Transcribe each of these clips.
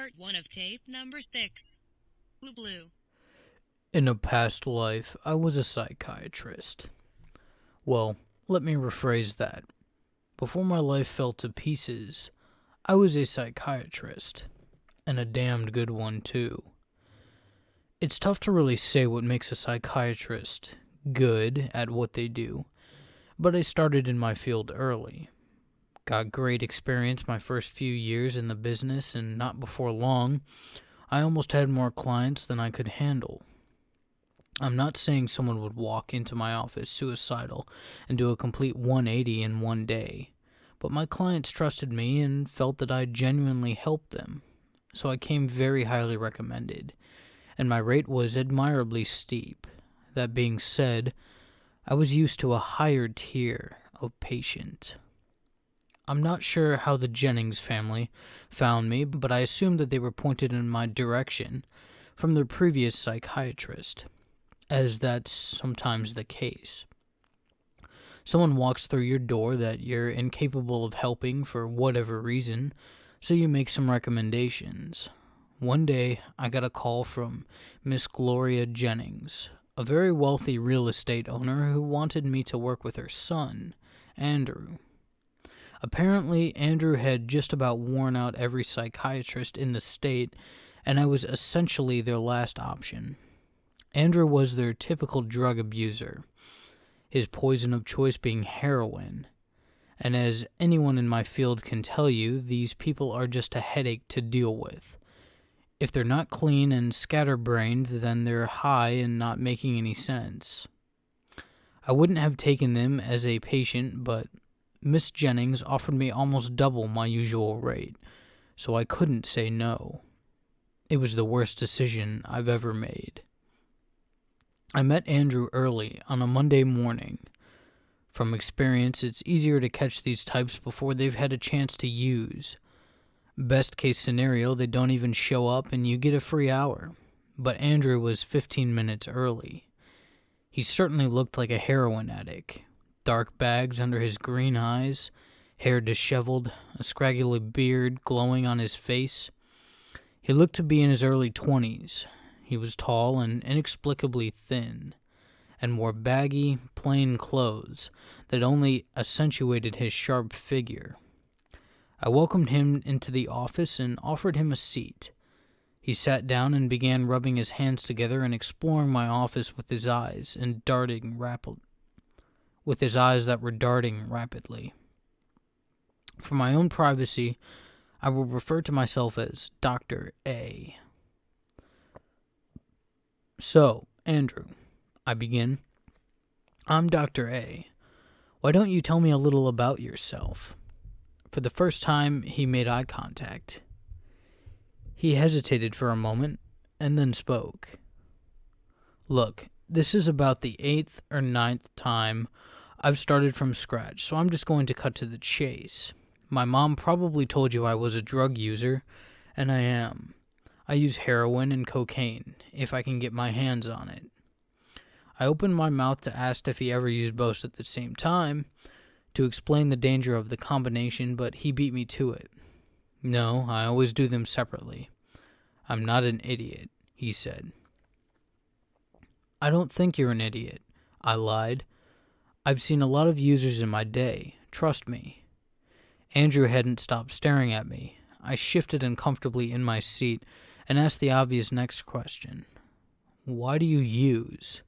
Part 1 of tape number 6. Ubloo. In a past life, I was a psychiatrist. Well, let me rephrase that. Before my life fell to pieces, I was a psychiatrist, and a damned good one, too. It's tough to really say what makes a psychiatrist good at what they do, but I started in my field early. Got great experience my first few years in the business, and not before long, I almost had more clients than I could handle. I'm not saying someone would walk into my office suicidal and do a complete 180 in one day, but my clients trusted me and felt that I genuinely helped them, so I came very highly recommended, and my rate was admirably steep. That being said, I was used to a higher tier of patient. I'm not sure how the Jennings family found me, but I assumed that they were pointed in my direction from their previous psychiatrist, as that's sometimes the case. Someone walks through your door that you're incapable of helping for whatever reason, so you make some recommendations. One day, I got a call from Miss Gloria Jennings, a very wealthy real estate owner who wanted me to work with her son, Andrew. Apparently, Andrew had just about worn out every psychiatrist in the state, and I was essentially their last option. Andrew was their typical drug abuser, his poison of choice being heroin. And as anyone in my field can tell you, these people are just a headache to deal with. If they're not clean and scatterbrained, then they're high and not making any sense. I wouldn't have taken them as a patient, but Miss Jennings offered me almost double my usual rate, so I couldn't say no. It was the worst decision I've ever made. I met Andrew early on a Monday morning. From experience, it's easier to catch these types before they've had a chance to use. Best case scenario, they don't even show up and you get a free hour. But Andrew was 15 minutes early. He certainly looked like a heroin addict. Dark bags under his green eyes, hair disheveled, a scraggly beard glowing on his face. He looked to be in his early 20s. He was tall and inexplicably thin, and wore baggy, plain clothes that only accentuated his sharp figure. I welcomed him into the office and offered him a seat. He sat down and began rubbing his hands together and exploring my office with his eyes that were darting rapidly. For my own privacy, I will refer to myself as Dr. A. So, Andrew, I begin. I'm Dr. A. Why don't you tell me a little about yourself? For the first time, he made eye contact. He hesitated for a moment, and then spoke. Look, this is about the 8th or ninth time I've started from scratch, so I'm just going to cut to the chase. My mom probably told you I was a drug user, and I am. I use heroin and cocaine, if I can get my hands on it. I opened my mouth to ask if he ever used both at the same time, to explain the danger of the combination, but he beat me to it. No, I always do them separately. I'm not an idiot, he said. I don't think you're an idiot, I lied. I've seen a lot of users in my day, trust me. Andrew hadn't stopped staring at me. I shifted uncomfortably in my seat and asked the obvious next question. Why do you use?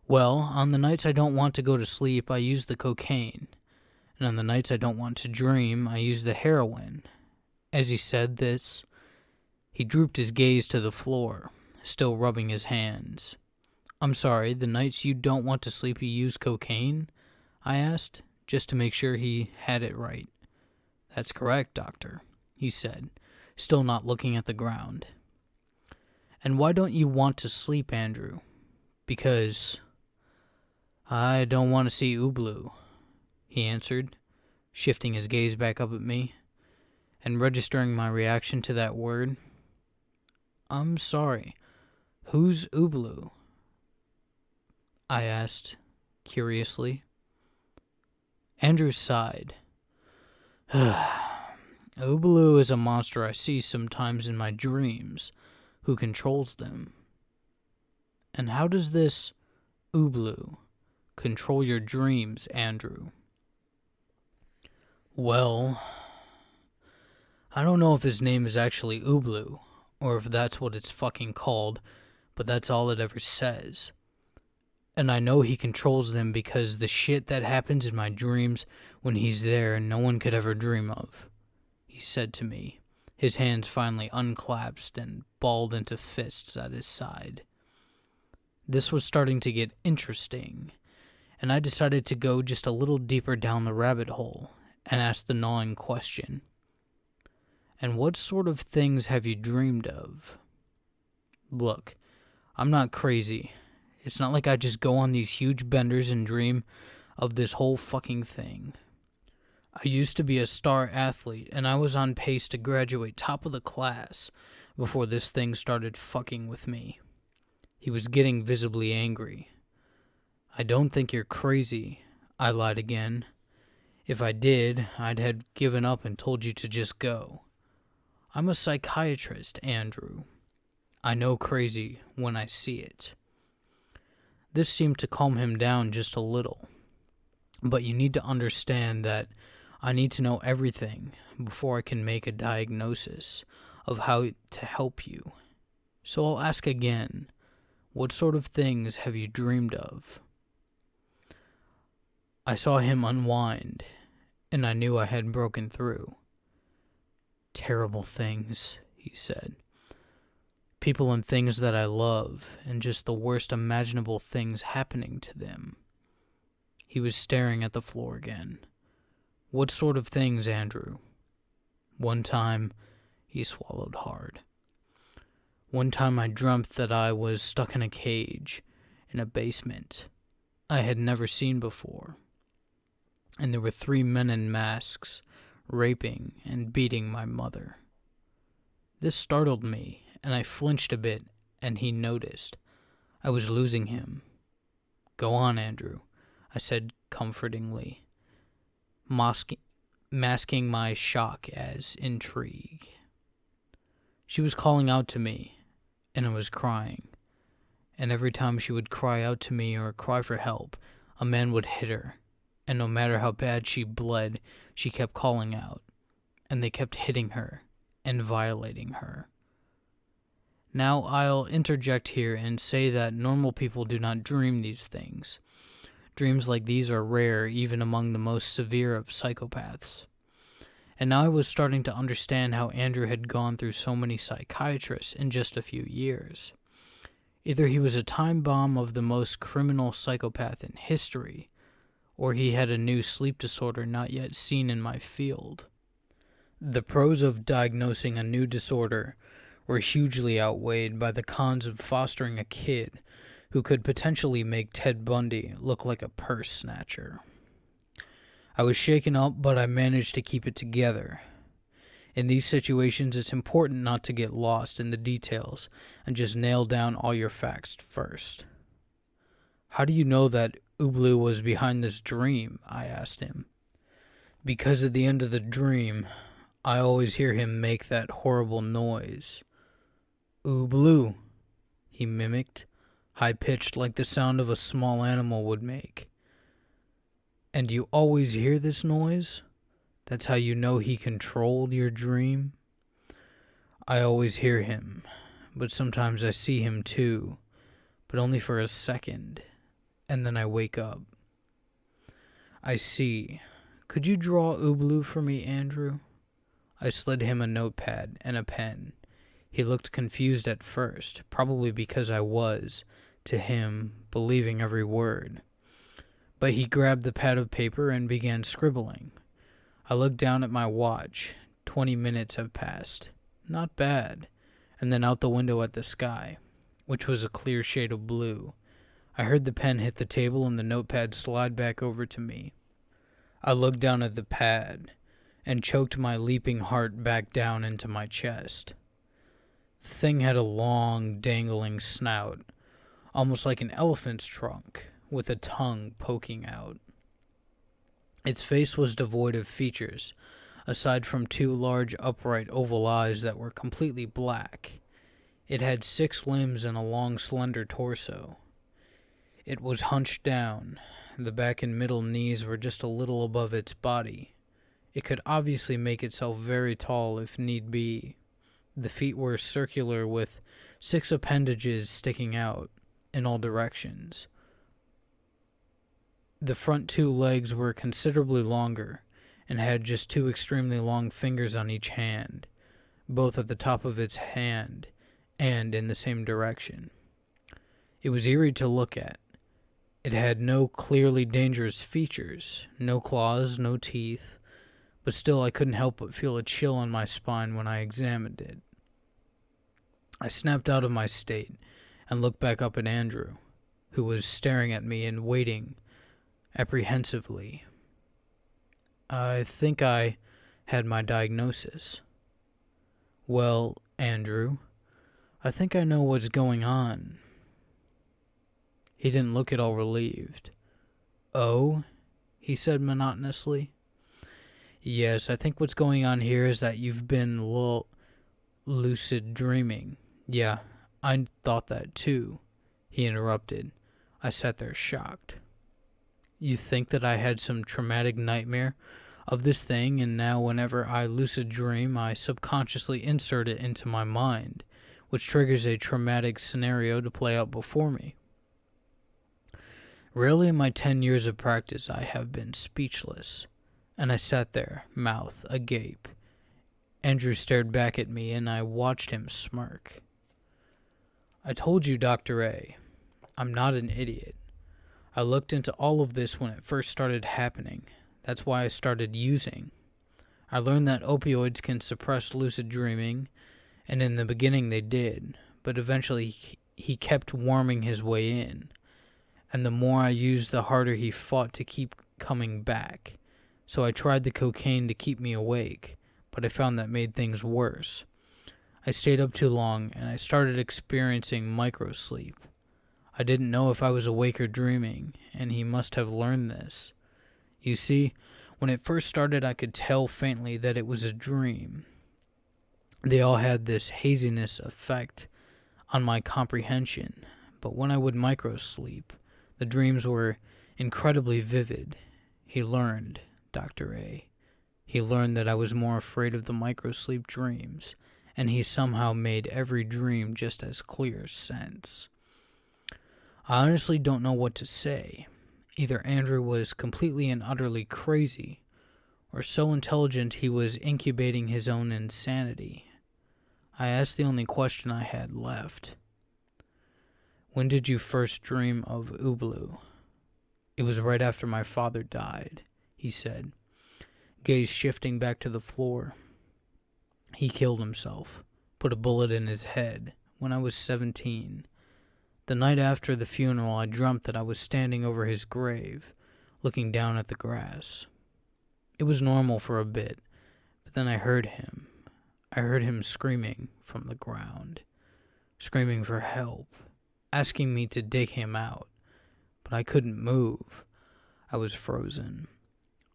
Well, on the nights I don't want to go to sleep, I use the cocaine. And on the nights I don't want to dream, I use the heroin. As he said this, he drooped his gaze to the floor, still rubbing his hands. I'm sorry, the nights you don't want to sleep you use cocaine? I asked, just to make sure he had it right. That's correct, doctor, he said, still not looking at the ground. And why don't you want to sleep, Andrew? Because I don't want to see Ubloo, he answered, shifting his gaze back up at me, and registering my reaction to that word. I'm sorry, who's Ubloo? I asked, curiously. Andrew sighed. Ubloo is a monster I see sometimes in my dreams, who controls them. And how does this Ubloo control your dreams, Andrew? Well, I don't know if his name is actually Ubloo, or if that's what it's fucking called, but that's all it ever says. And I know he controls them because the shit that happens in my dreams when he's there, no one could ever dream of. He said to me, his hands finally unclasped and balled into fists at his side. This was starting to get interesting, and I decided to go just a little deeper down the rabbit hole and ask the gnawing question. And what sort of things have you dreamed of? Look, I'm not crazy. It's not like I just go on these huge benders and dream of this whole fucking thing. I used to be a star athlete, and I was on pace to graduate top of the class before this thing started fucking with me. He was getting visibly angry. I don't think you're crazy, I lied again. If I did, I'd have given up and told you to just go. I'm a psychiatrist, Andrew. I know crazy when I see it. This seemed to calm him down just a little. But you need to understand that I need to know everything before I can make a diagnosis of how to help you. So I'll ask again, what sort of things have you dreamed of? I saw him unwind, and I knew I had broken through. Terrible things, he said. People and things that I love, and just the worst imaginable things happening to them. He was staring at the floor again. What sort of things, Andrew? One time, he swallowed hard. One time I dreamt that I was stuck in a cage, in a basement I had never seen before. And there were 3 men in masks, raping and beating my mother. This startled me, and I flinched a bit, and he noticed. I was losing him. Go on, Andrew, I said comfortingly, masking my shock as intrigue. She was calling out to me, and I was crying. And every time she would cry out to me or cry for help, a man would hit her. And no matter how bad she bled, she kept calling out, and they kept hitting her and violating her. Now I'll interject here and say that normal people do not dream these things. Dreams like these are rare even among the most severe of psychopaths. And now I was starting to understand how Andrew had gone through so many psychiatrists in just a few years. Either he was a time bomb of the most criminal psychopath in history, or he had a new sleep disorder not yet seen in my field. The pros of diagnosing a new disorder were hugely outweighed by the cons of fostering a kid who could potentially make Ted Bundy look like a purse snatcher. I was shaken up, but I managed to keep it together. In these situations, it's important not to get lost in the details and just nail down all your facts first. How do you know that Ubloo was behind this dream? I asked him. Because at the end of the dream, I always hear him make that horrible noise. Ubloo, he mimicked, high-pitched like the sound of a small animal would make. And you always hear this noise? That's how you know he controlled your dream? I always hear him, but sometimes I see him too, but only for a second, and then I wake up. I see. Could you draw Ubloo for me, Andrew? I slid him a notepad and a pen. He looked confused at first, probably because I was, to him, believing every word. But he grabbed the pad of paper and began scribbling. I looked down at my watch. 20 minutes have passed. Not bad. And then out the window at the sky, which was a clear shade of blue. I heard the pen hit the table and the notepad slide back over to me. I looked down at the pad and choked my leaping heart back down into my chest. The thing had a long, dangling snout, almost like an elephant's trunk, with a tongue poking out. Its face was devoid of features, aside from two large upright oval eyes that were completely black. It had 6 limbs and a long slender torso. It was hunched down. The back and middle knees were just a little above its body. It could obviously make itself very tall if need be. The feet were circular with 6 appendages sticking out in all directions. The front 2 legs were considerably longer and had just 2 extremely long fingers on each hand, both at the top of its hand and in the same direction. It was eerie to look at. It had no clearly dangerous features, no claws, no teeth, but still I couldn't help but feel a chill on my spine when I examined it. I snapped out of my state and looked back up at Andrew, who was staring at me and waiting apprehensively. I think I had my diagnosis. Well, Andrew, I think I know what's going on. He didn't look at all relieved. Oh? He said monotonously. Yes, I think what's going on here is that you've been lucid dreaming. Yeah, I thought that too, he interrupted. I sat there shocked. You think that I had some traumatic nightmare of this thing, and now whenever I lucid dream, I subconsciously insert it into my mind, which triggers a traumatic scenario to play out before me. Rarely in my 10 years of practice I have been speechless, and I sat there, mouth agape. Andrew stared back at me, and I watched him smirk. I told you, Dr. A, I'm not an idiot. I looked into all of this when it first started happening. That's why I started using. I learned that opioids can suppress lucid dreaming, and in the beginning they did, but eventually he kept warming his way in. And the more I used, the harder he fought to keep coming back. So I tried the cocaine to keep me awake, but I found that made things worse. I stayed up too long, and I started experiencing microsleep. I didn't know if I was awake or dreaming, and he must have learned this. You see, when it first started, I could tell faintly that it was a dream. They all had this haziness effect on my comprehension, but when I would microsleep, the dreams were incredibly vivid. He learned, Dr. A. He learned that I was more afraid of the microsleep dreams, and he somehow made every dream just as clear sense. I honestly don't know what to say. Either Andrew was completely and utterly crazy, or so intelligent he was incubating his own insanity. I asked the only question I had left. When did you first dream of Ubloo? It was right after my father died, he said, gaze shifting back to the floor. He killed himself, put a bullet in his head, when I was 17. The night after the funeral, I dreamt that I was standing over his grave, looking down at the grass. It was normal for a bit, but then I heard him. I heard him screaming from the ground, screaming for help, asking me to dig him out, but I couldn't move. I was frozen.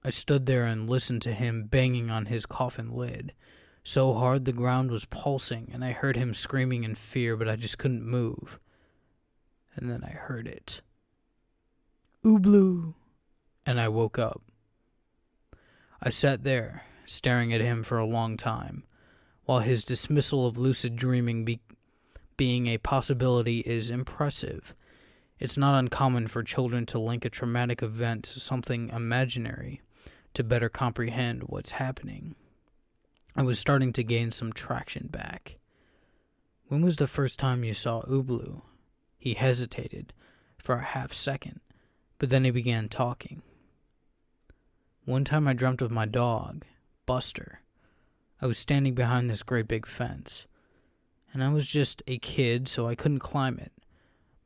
I stood there and listened to him banging on his coffin lid, so hard the ground was pulsing, and I heard him screaming in fear, but I just couldn't move. And then I heard it. Ubloo! And I woke up. I sat there, staring at him for a long time, while his dismissal of lucid dreaming being a possibility is impressive. It's not uncommon for children to link a traumatic event to something imaginary to better comprehend what's happening. I was starting to gain some traction back. When was the first time you saw Ubloo? He hesitated for a half second, but then he began talking. One time I dreamt of my dog, Buster. I was standing behind this great big fence, and I was just a kid, so I couldn't climb it.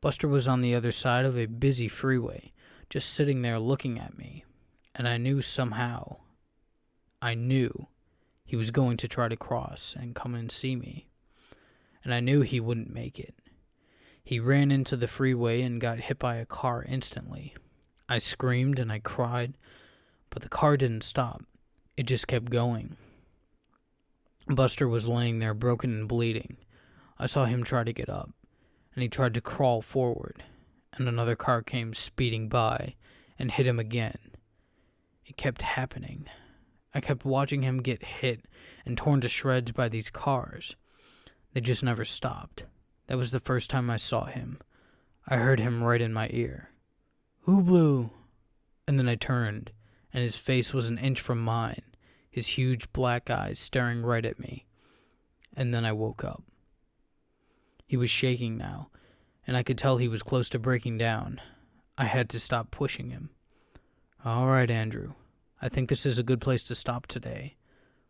Buster was on the other side of a busy freeway, just sitting there looking at me, and I knew he was going to try to cross and come and see me, and I knew he wouldn't make it. He ran into the freeway and got hit by a car instantly. I screamed and I cried, but the car didn't stop. It just kept going. Buster was laying there broken and bleeding. I saw him try to get up, and he tried to crawl forward, and another car came speeding by and hit him again. It kept happening. I kept watching him get hit and torn to shreds by these cars. They just never stopped. That was the first time I saw him. I heard him right in my ear. "Ubloo!" And then I turned, and his face was an inch from mine, his huge black eyes staring right at me. And then I woke up. He was shaking now, and I could tell he was close to breaking down. I had to stop pushing him. "All right, Andrew. I think this is a good place to stop today."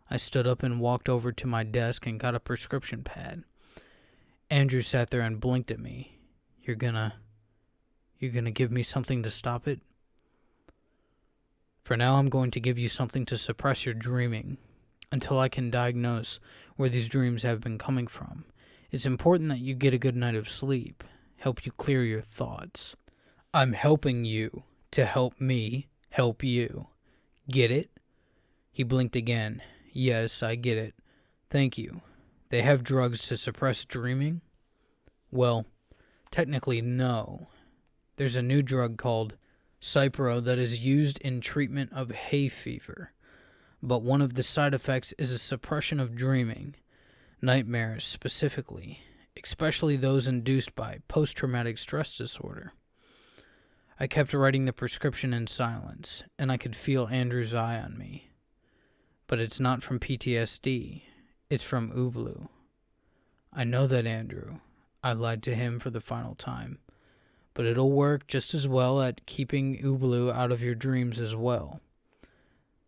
I stood up and walked over to my desk and got a prescription pad. Andrew sat there and blinked at me. You're gonna give me something to stop it?" "For now, I'm going to give you something to suppress your dreaming, until I can diagnose where these dreams have been coming from. It's important that you get a good night of sleep, help you clear your thoughts. I'm helping you to help me help you. Get it?" He blinked again. "Yes, I get it. Thank you. They have drugs to suppress dreaming?" "Well, technically, no. There's a new drug called Cipro that is used in treatment of hay fever, but one of the side effects is a suppression of dreaming, nightmares specifically, especially those induced by post-traumatic stress disorder." I kept writing the prescription in silence, and I could feel Andrew's eye on me. "But it's not from PTSD. It's from Ubloo." "I know that, Andrew." I lied to him for the final time. "But it'll work just as well at keeping Ubloo out of your dreams as well."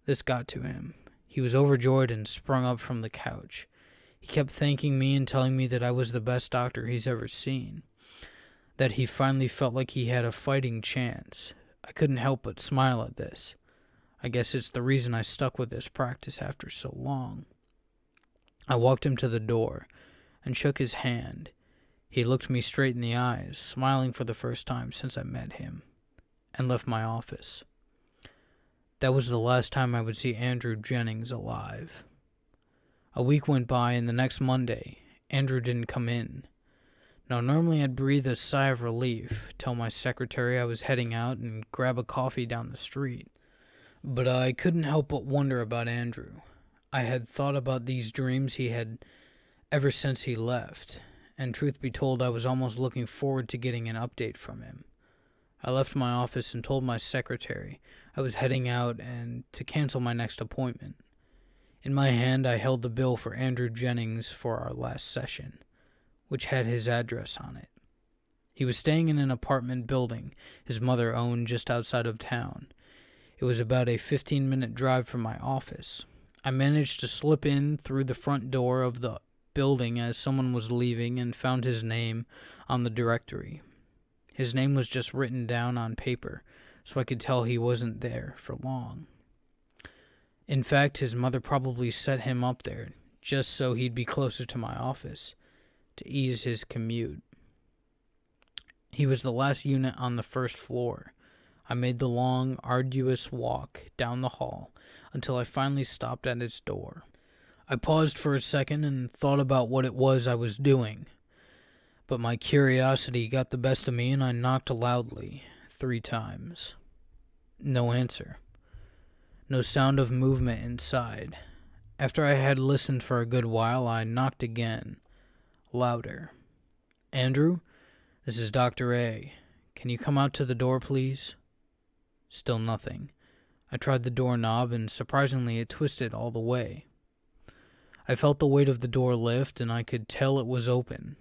This got to him. He was overjoyed and sprung up from the couch. He kept thanking me and telling me that I was the best doctor he's ever seen, that he finally felt like he had a fighting chance. I couldn't help but smile at this. I guess it's the reason I stuck with this practice after so long. I walked him to the door and shook his hand. He looked me straight in the eyes, smiling for the first time since I met him, and left my office. That was the last time I would see Andrew Jennings alive. A week went by, and the next Monday, Andrew didn't come in. Now, normally I'd breathe a sigh of relief, tell my secretary I was heading out, and grab a coffee down the street. But I couldn't help but wonder about Andrew. I had thought about these dreams he had ever since he left, and truth be told, I was almost looking forward to getting an update from him. I left my office and told my secretary I was heading out and to cancel my next appointment. In my hand, I held the bill for Andrew Jennings for our last session, which had his address on it. He was staying in an apartment building his mother owned just outside of town. It was about a 15-minute drive from my office. I managed to slip in through the front door of the building as someone was leaving and found his name on the directory. His name was just written down on paper, so I could tell he wasn't there for long. In fact, his mother probably set him up there just so he'd be closer to my office to ease his commute. He was the last unit on the first floor. I made the long, arduous walk down the hall until I finally stopped at its door. I paused for a second and thought about what it was I was doing. But my curiosity got the best of me and I knocked loudly 3 times. No answer. No sound of movement inside. After I had listened for a good while, I knocked again, louder. "Andrew, this is Dr. A. Can you come out to the door, please?" Still nothing. I tried the doorknob, and surprisingly it twisted all the way. I felt the weight of the door lift, and I could tell it was open.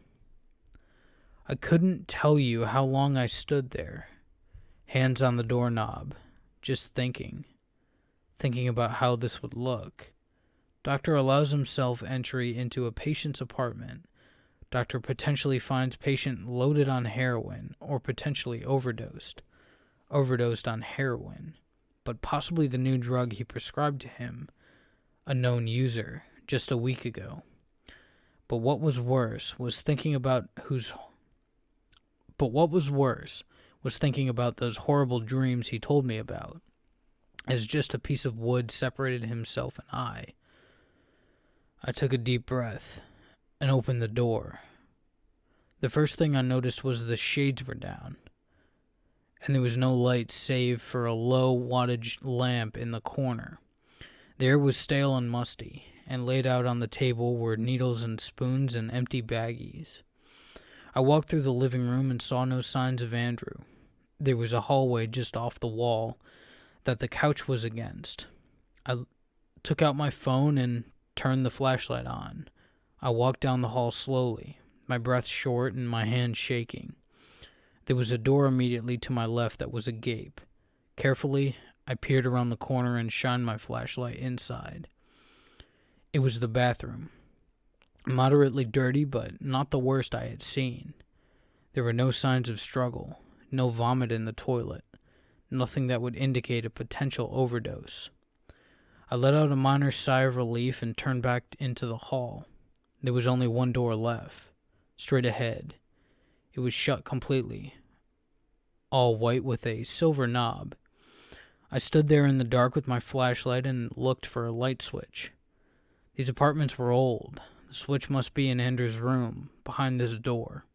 I couldn't tell you how long I stood there, hands on the doorknob, just thinking about how this would look. Doctor allows himself entry into a patient's apartment. Doctor potentially finds patient loaded on heroin or potentially overdosed on heroin, but possibly the new drug he prescribed to him, a known user, just a week ago. But what was worse was thinking about those horrible dreams he told me about. as just a piece of wood separated himself and I. I took a deep breath and opened the door. The first thing I noticed was the shades were down, and there was no light save for a low wattage lamp in the corner. The air was stale and musty, and laid out on the table were needles and spoons and empty baggies. I walked through the living room and saw no signs of Andrew. There was a hallway just off the wall that the couch was against. I took out my phone and turned the flashlight on. I walked down the hall slowly, my breath short and my hands shaking. There was a door immediately to my left that was agape. Carefully, I peered around the corner and shined my flashlight inside. It was the bathroom. Moderately dirty, but not the worst I had seen. There were no signs of struggle, no vomit in the toilet, nothing that would indicate a potential overdose. I let out a minor sigh of relief and turned back into the hall. There was only one door left, straight ahead. It was shut completely, all white with a silver knob. I stood there in the dark with my flashlight and looked for a light switch. These apartments were old. The switch must be in Andrew's room, behind this door.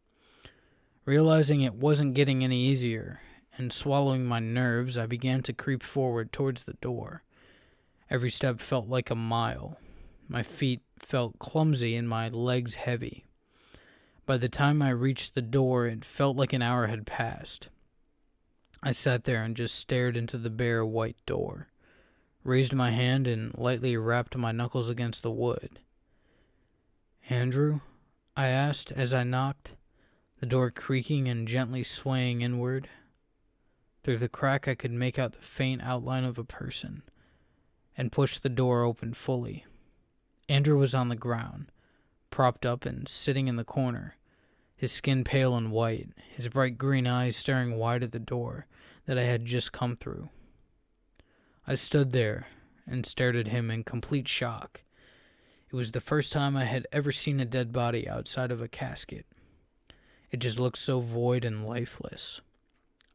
Realizing it wasn't getting any easier, and swallowing my nerves, I began to creep forward towards the door. Every step felt like a mile. My feet felt clumsy and my legs heavy. By the time I reached the door, it felt like an hour had passed. I sat there and just stared into the bare white door, raised my hand and lightly rapped my knuckles against the wood. "Andrew?" I asked as I knocked, the door creaking and gently swaying inward. Through the crack I could make out the faint outline of a person, and pushed the door open fully. Andrew was on the ground, propped up and sitting in the corner, his skin pale and white, his bright green eyes staring wide at the door that I had just come through. I stood there and stared at him in complete shock. It was the first time I had ever seen a dead body outside of a casket. It just looked so void and lifeless.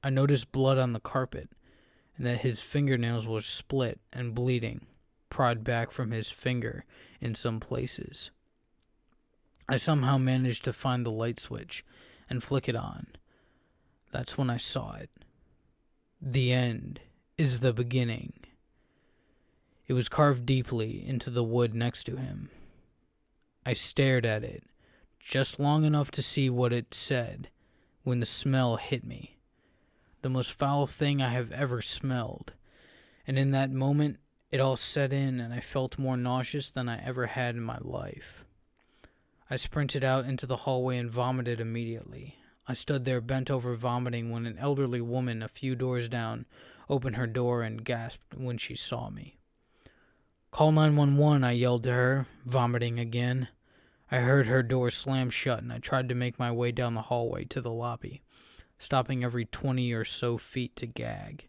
I noticed blood on the carpet, and that his fingernails were split and bleeding, pried back from his finger in some places. I somehow managed to find the light switch and flick it on. That's when I saw it. The end is the beginning. It was carved deeply into the wood next to him. I stared at it, just long enough to see what it said, when the smell hit me. The most foul thing I have ever smelled. And in that moment, it all set in and I felt more nauseous than I ever had in my life. I sprinted out into the hallway and vomited immediately. I stood there bent over vomiting when an elderly woman a few doors down opened her door and gasped when she saw me. "Call 911, I yelled to her, vomiting again. I heard her door slam shut and I tried to make my way down the hallway to the lobby, stopping every 20 or so feet to gag.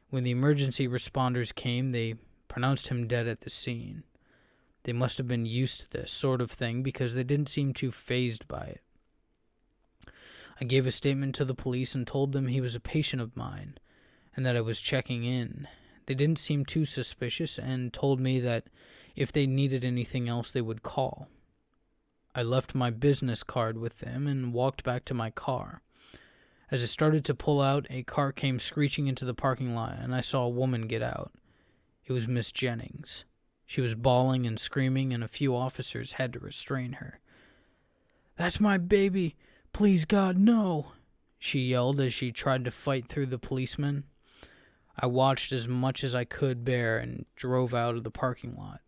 When the emergency responders came, they pronounced him dead at the scene. They must have been used to this sort of thing because they didn't seem too fazed by it. I gave a statement to the police and told them he was a patient of mine and that I was checking in. They didn't seem too suspicious and told me that if they needed anything else, they would call. I left my business card with them and walked back to my car. As I started to pull out, a car came screeching into the parking lot and I saw a woman get out. It was Miss Jennings. She was bawling and screaming and a few officers had to restrain her. "That's my baby! Please God, no!" she yelled as she tried to fight through the policemen. I watched as much as I could bear and drove out of the parking lot.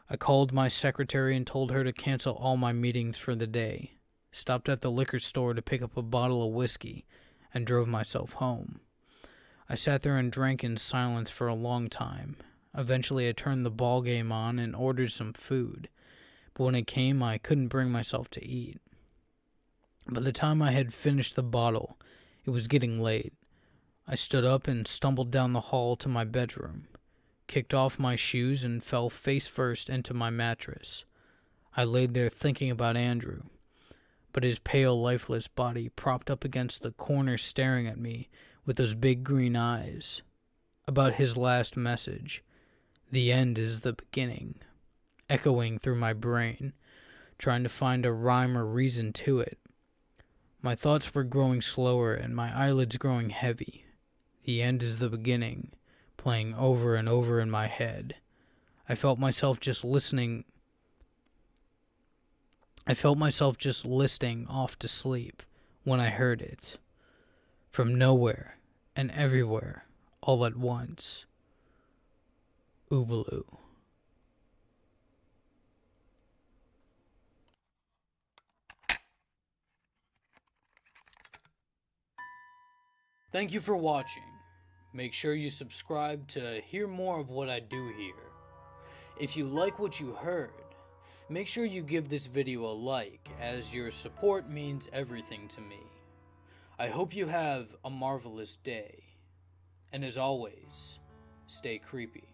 I called my secretary and told her to cancel all my meetings for the day, stopped at the liquor store to pick up a bottle of whiskey, and drove myself home. I sat there and drank in silence for a long time. Eventually I turned the ball game on and ordered some food, but when it came I couldn't bring myself to eat. By the time I had finished the bottle, it was getting late. I stood up and stumbled down the hall to my bedroom, kicked off my shoes and fell face first into my mattress. I laid there thinking about Andrew, but his pale, lifeless body propped up against the corner staring at me with those big green eyes. about his last message. The end is the beginning, echoing through my brain, trying to find a rhyme or reason to it. My thoughts were growing slower and my eyelids growing heavy. The end is the beginning, playing over and over in my head. I felt myself just listening off to sleep when I heard it. From nowhere and everywhere, all at once. Ubloo. Thank you for watching. Make sure you subscribe to hear more of what I do here. If you like what you heard, make sure you give this video a like, as your support means everything to me. I hope you have a marvelous day. And as always, stay creepy.